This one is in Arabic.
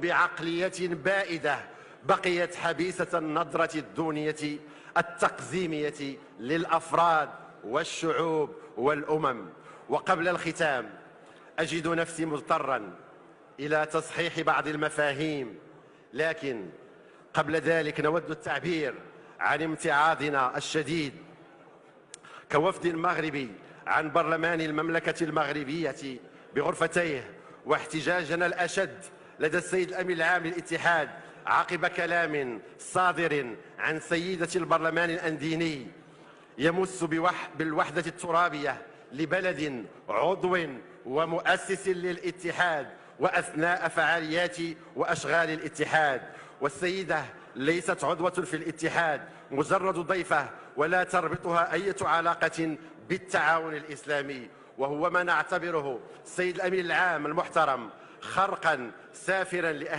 بعقلية بائدة بقيت حبيسة النظرة الدونية التقزيمية للأفراد والشعوب والأمم. وقبل الختام أجد نفسي مضطرا إلى تصحيح بعض المفاهيم، لكن قبل ذلك نود التعبير عن امتعاضنا الشديد كوفد مغربي عن برلمان المملكة المغربية بغرفتيه، واحتجاجنا الأشد لدى السيد الأمين العام للاتحاد عقب كلام صادر عن سيدة البرلمان الأنديني يمس بالوحدة الترابية لبلد عضو ومؤسس للاتحاد وأثناء فعاليات وأشغال الاتحاد. والسيدة ليست عضوة في الاتحاد، مجرد ضيفة، ولا تربطها أي علاقة بالتعاون الإسلامي، وهو ما نعتبره السيد الأمين العام المحترم خرقا سافرا